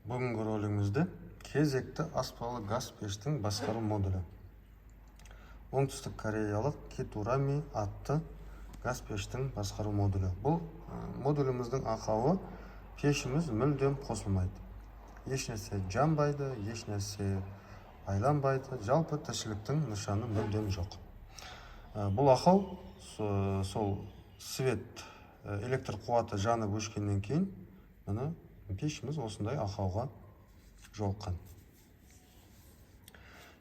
Бүгінгі ролигімізде кезекті аспалы газ пештің басқару модулі. Оңтүстік Кореялық Kiturami атты газ пештің басқару модулі. Бұл модуліміздің ақауы пешіміз мүлдем қосылмайды. Ешнәрсе жанбайды, ешнәрсе айланбайды, жалпы тіршіліктің нышаны мүлдем жоқ. Бұл ақау сол свет электр қуаты жанып өшкеннен кейін пешіміз осындай ақауға жолыққан.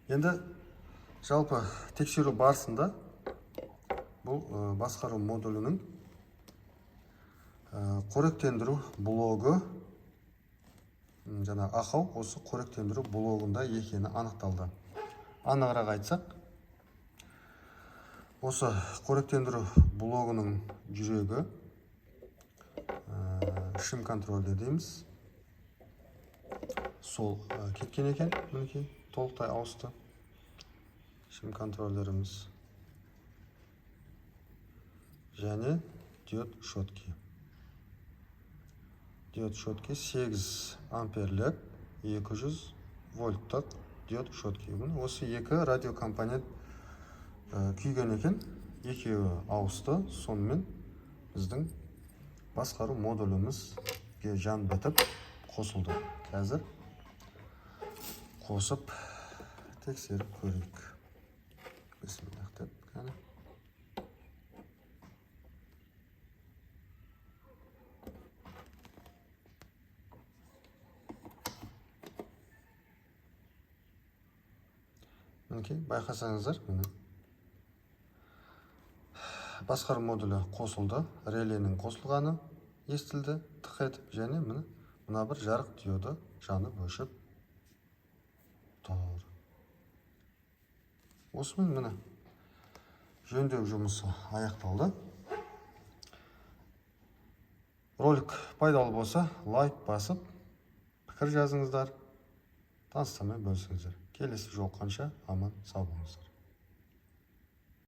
Енді жалпы тексеру барысында бұл басқару модулінің қоректендіру блогы, жаңа ақау осы қоректендіру блогында екені анықталды. Анығырақ айтсақ, осы қоректендіру блогының жүрегі шим контроль дейміз. Сол кеткен екен, мінекей толықтай ауысты. Шим контроллеріміз және диод шотки. Диод шотки 8 амперлік 200 вольттық диод шотки. Осы екі радиокомпонент күйген екен, екеуі ауысты. Сонымен біздің басқару модулімізге жан бітіп қосылды. Қазір қосып тексеріп көрейік. Бисмиллах деп, қане. Мінекей, байқасаңыздар, басқару модулі қосылды, релейінің қосылғаны естілді, тық етіп, және мына бір жарық диоды жанып өшіп тұр. Осымен жөндеу жұмысы аяқталды. Ролик пайдалы болса, лайк басып, пікір жазыңыздар, таныстармен бөлісіңіздер. Келесі жолыққанша аман сау болыңыздар.